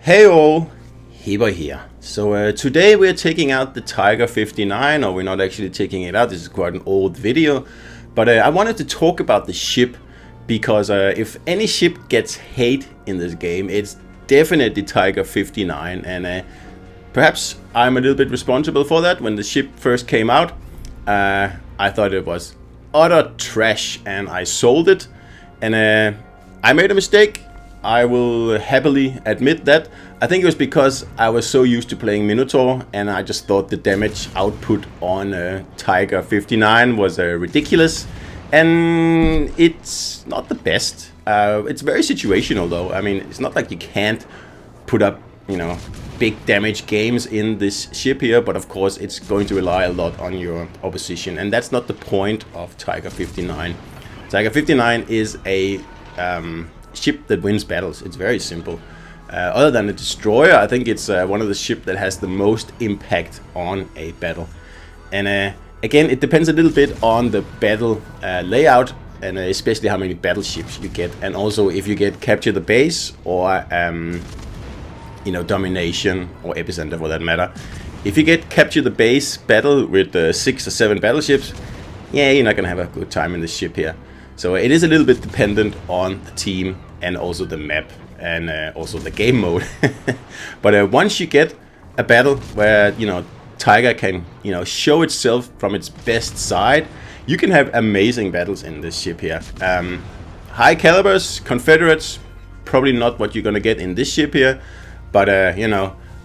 Hey all, Heber here. So today we're taking out the Tiger 59, or we're not actually taking it out, this is quite an old video. But I wanted to talk about the ship, because if any ship gets hate in this game, it's definitely Tiger 59. And perhaps I'm a little bit responsible for that. When the ship first came out, I thought it was utter trash and I sold it. And I made a mistake. I will happily admit that. I think it was because I was so used to playing Minotaur, and I just thought the damage output on Tiger 59 was ridiculous, and it's not the best. It's very situational though. I mean, it's not like you can't put up, big damage games in this ship here, but of course it's going to rely a lot on your opposition, and that's not the point of Tiger 59. Tiger 59 is a ship that wins battles. It's very simple. Other than a destroyer, I think it's one of the ships that has the most impact on a battle. And again, it depends a little bit on the battle layout, and especially how many battleships you get, and also if you get capture the base or domination or epicenter for that matter. If you get capture the base battle with 6 or 7 battleships, yeah, you're not gonna have a good time in this ship here. So it is a little bit dependent on the team and also the map and also the game mode. But once you get a battle where Tiger can show itself from its best side, you can have amazing battles in this ship here. High calibers, Confederates, probably not what you're gonna get in this ship here, but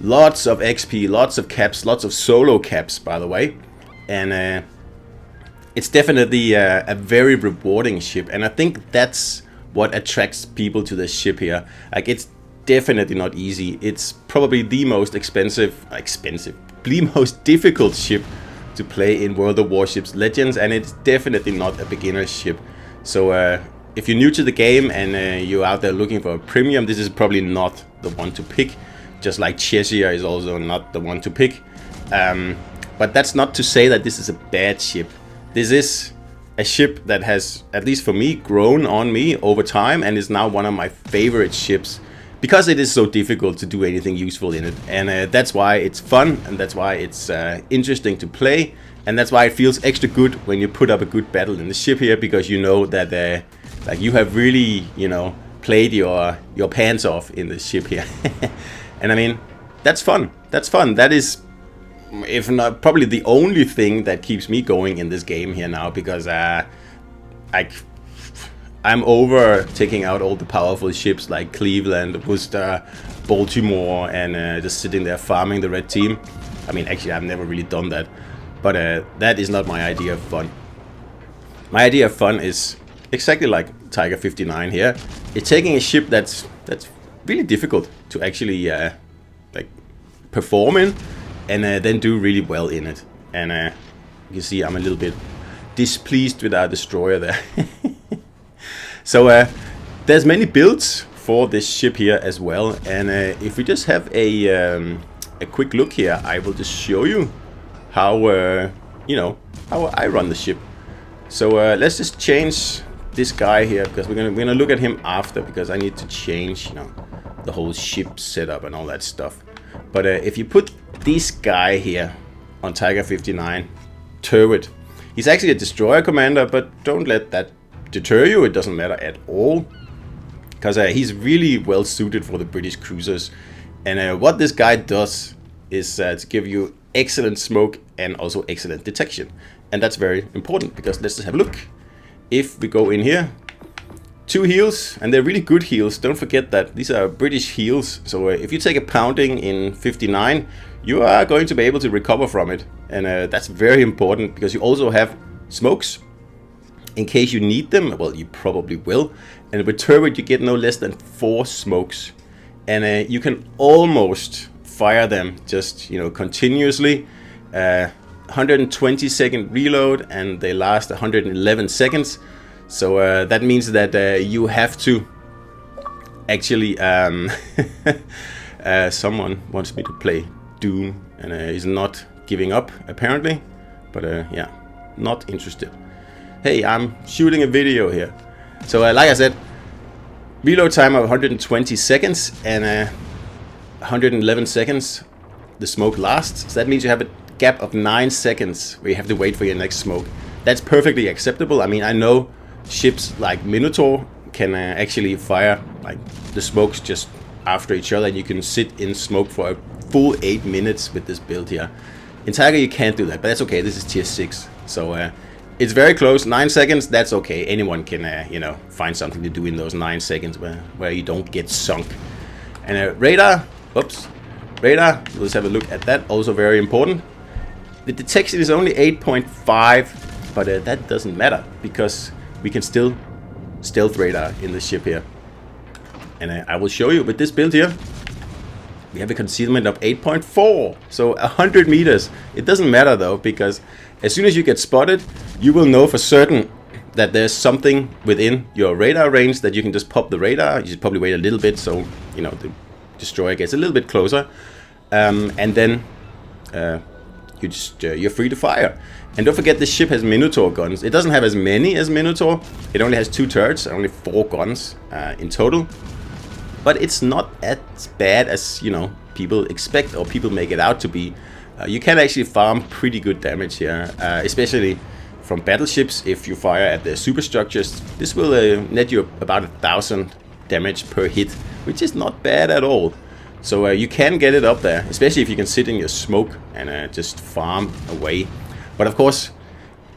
lots of XP, lots of caps, lots of solo caps, by the way, and it's definitely a very rewarding ship, and I think that's what attracts people to this ship here. Like, it's definitely not easy. It's probably the most the most difficult ship to play in World of Warships Legends, and it's definitely not a beginner ship. So if you're new to the game and you're out there looking for a premium, this is probably not the one to pick. Just like Cheshire is also not the one to pick. But that's not to say that this is a bad ship. This is a ship that has, at least for me, grown on me over time and is now one of my favorite ships, because it is so difficult to do anything useful in it. And that's why it's fun, and that's why it's interesting to play, and that's why it feels extra good when you put up a good battle in the ship here, because you know that like you have really played your pants off in this ship here. And I mean, that's fun. That's fun. That is, if not probably the only thing that keeps me going in this game here now, because I'm over taking out all the powerful ships like Cleveland, Worcester, Baltimore, and just sitting there farming the red team. I mean, actually, I've never really done that, but that is not my idea of fun. My idea of fun is exactly like Tiger 59 here. It's taking a ship that's really difficult to actually perform in, and then do really well in it. And you see I'm a little bit displeased with our destroyer there. So there's many builds for this ship here as well, and if we just have a quick look here, I will just show you how how I run the ship. So let's just change this guy here, because we're gonna look at him after, because I need to change the whole ship setup and all that stuff. But if you put this guy here on Tiger 59, Turret, he's actually a destroyer commander, but don't let that deter you. It doesn't matter at all, because he's really well suited for the British cruisers. And what this guy does is to give you excellent smoke and also excellent detection, and that's very important, because let's just have a look. If we go in here, 2 heals, and they're really good heals. Don't forget that these are British heals, so if you take a pounding in 59, you are going to be able to recover from it, and that's very important, because you also have smokes in case you need them. Well, you probably will, and with Turret you get no less than 4 smokes, and you can almost fire them just continuously. 120-second reload, and they last 111 seconds. So that means that you have to actually someone wants me to play Doom, and is not giving up apparently, but yeah, not interested. Hey, I'm shooting a video here. So like I said, reload time of 120 seconds, and 111 seconds the smoke lasts. So that means you have a gap of 9 seconds where you have to wait for your next smoke. That's perfectly acceptable. I mean, I know ships like Minotaur can actually fire like the smokes just after each other, and you can sit in smoke for a full 8 minutes with this build here. In Tiger you can't do that, but that's okay. This is tier 6, so it's very close. 9 seconds, that's okay. Anyone can you know, find something to do in those 9 seconds where you don't get sunk. And radar, radar, let's have a look at that. Also very important. The detection is only 8.5, but that doesn't matter because we can still stealth radar in the ship here. And I will show you with this build here. We have a concealment of 8.4, so 100 meters. It doesn't matter though, because as soon as you get spotted, you will know for certain that there's something within your radar range that you can just pop the radar. You should probably wait a little bit so, you know, the destroyer gets a little bit closer, and then you're free to fire. And don't forget, this ship has Minotaur guns. It doesn't have as many as Minotaur. It only has 2 turrets, only 4 guns in total. But it's not as bad as, you know, people expect or people make it out to be. You can actually farm pretty good damage here, especially from battleships. If you fire at the superstructures, this will net you about 1,000 damage per hit, which is not bad at all. So you can get it up there, especially if you can sit in your smoke and just farm away. But of course,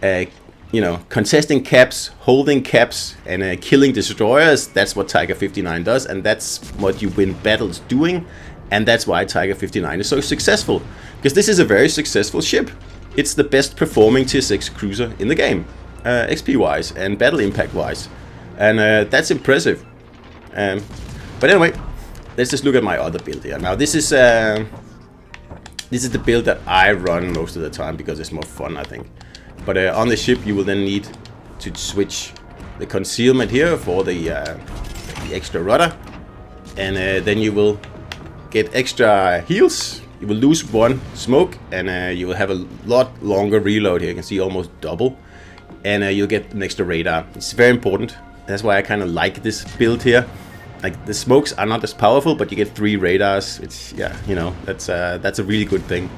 you know, contesting caps, holding caps, and killing destroyers, that's what Tiger 59 does, and that's what you win battles doing, and that's why Tiger 59 is so successful, because this is a very successful ship. It's the best performing tier 6 cruiser in the game, XP wise and battle impact wise, and that's impressive. But anyway, let's just look at my other build here. Now this is the build that I run most of the time because it's more fun, I think. But on the ship you will then need to switch the concealment here for the extra rudder, and then you will get extra heals. You will lose 1 smoke, and you will have a lot longer reload here. You can see almost double, and you'll get an extra radar. It's very important. That's why I kind of like this build here. Like, the smokes are not as powerful, but you get 3 radars. It's, yeah, you know, that's a really good thing.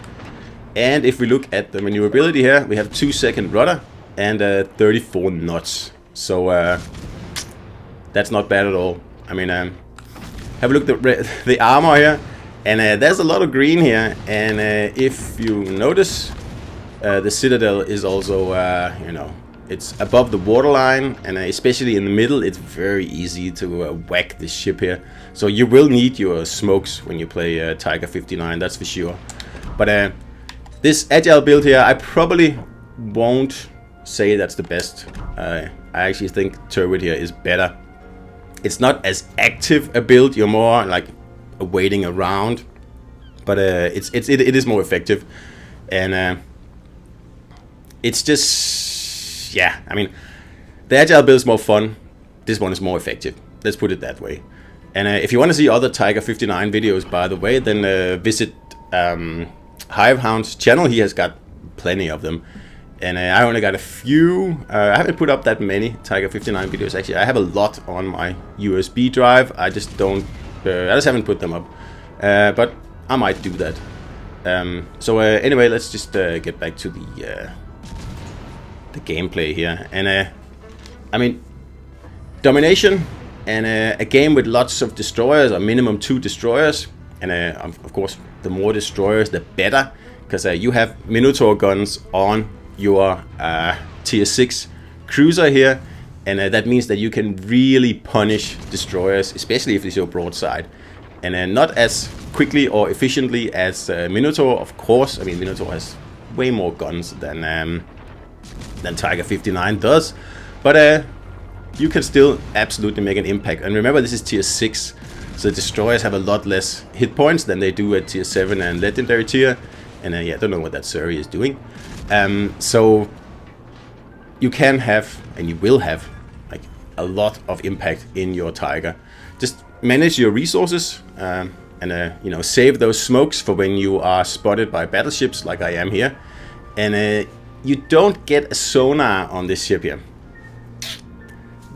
And if we look at the maneuverability here, we have 2-second rudder and 34 knots. So that's not bad at all. I mean, have a look at the armor here, and there's a lot of green here. And if you notice, the citadel is also, you know, it's above the waterline, and especially in the middle, it's very easy to whack this ship here. So you will need your smokes when you play Tiger 59, that's for sure. But this agile build here, I probably won't say that's the best. I actually think turret here is better. It's not as active a build. You're more like waiting around, but it is more effective, and it's just, yeah. I mean, the agile build is more fun. This one is more effective. Let's put it that way. And if you want to see other Tiger 59 videos, by the way, then visit Hivehound's channel. He has got plenty of them, and I only got a few. I haven't put up that many Tiger 59 videos. Actually, I have a lot on my USB drive. I just haven't put them up, but I might do that. So anyway, let's just get back to the gameplay here. And I mean, domination and a game with lots of destroyers, or minimum 2 destroyers, and of course, the more destroyers, the better, because you have Minotaur guns on your tier 6 cruiser here, and that means that you can really punish destroyers, especially if it's your broadside, and not as quickly or efficiently as Minotaur, of course. I mean, Minotaur has way more guns than Tiger 59 does, but you can still absolutely make an impact. And remember, this is tier 6. So destroyers have a lot less hit points than they do at tier 7 and legendary tier. And yeah, I don't know what that Surrey is doing. So you can have, and you will have, like, a lot of impact in your Tiger. Just manage your resources, and you know, save those smokes for when you are spotted by battleships like I am here. And you don't get a sonar on this ship here.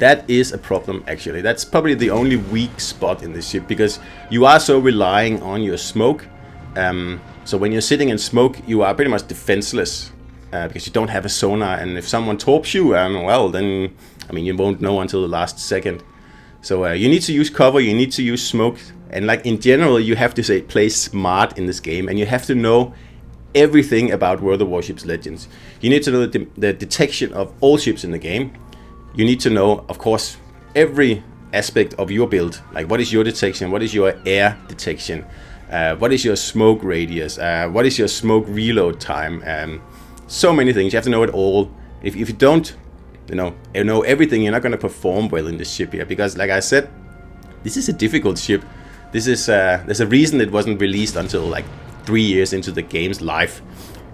That is a problem, actually. That's probably the only weak spot in this ship, because you are so relying on your smoke. So when you're sitting in smoke, you are pretty much defenseless, because you don't have a sonar, and if someone torps you, well, then, I mean, you won't know until the last second. So you need to use cover, you need to use smoke, and like in general, you have to play smart in this game, and you have to know everything about World of Warships Legends. You need to know the detection of all ships in the game. You need to know, of course, every aspect of your build. Like, what is your detection? What is your air detection? What is your smoke radius? What is your smoke reload time? So many things. You have to know it all. If you don't, know everything, you're not going to perform well in this ship here. Because, like I said, this is a difficult ship. This is there's a reason it wasn't released until like 3 years into the game's life.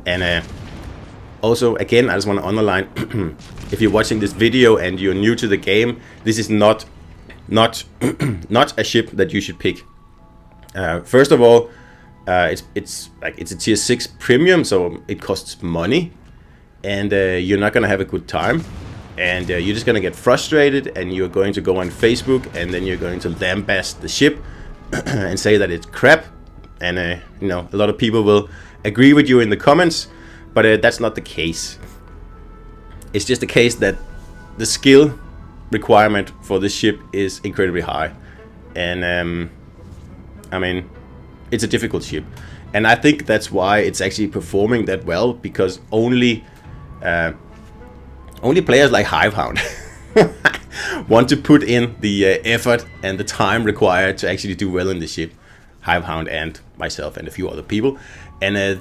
And also, again, I just want to underline, if you're watching this video and you're new to the game, this is not a ship that you should pick. First of all, it's a tier 6 premium, so it costs money, and you're not gonna have a good time, and you're just gonna get frustrated, and you're going to go on Facebook, and then you're going to lambast the ship and say that it's crap, and a lot of people will agree with you in the comments, but that's not the case. It's just the case that the skill requirement for this ship is incredibly high, and I mean, it's a difficult ship, and I think that's why it's actually performing that well, because only players like Hivehound want to put in the effort and the time required to actually do well in the ship. Hivehound and myself and a few other people, and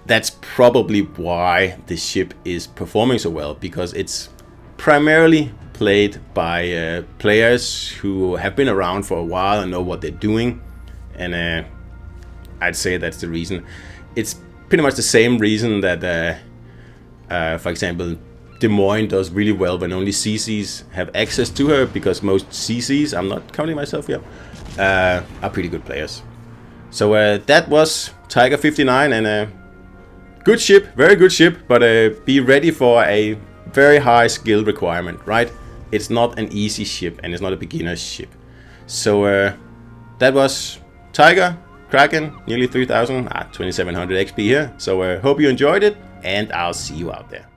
that's probably why this ship is performing so well, because it's primarily played by players who have been around for a while and know what they're doing, and I'd say that's the reason. It's pretty much the same reason that, for example, Des Moines does really well when only CCs have access to her, because most CCs, I'm not counting myself here, are pretty good players. So that was Tiger 59, and good ship, very good ship, but be ready for a very high skill requirement, right? It's not an easy ship, and it's not a beginner's ship. So that was Tiger, Kraken, nearly 3000, 2700 XP here. So hope you enjoyed it, and I'll see you out there.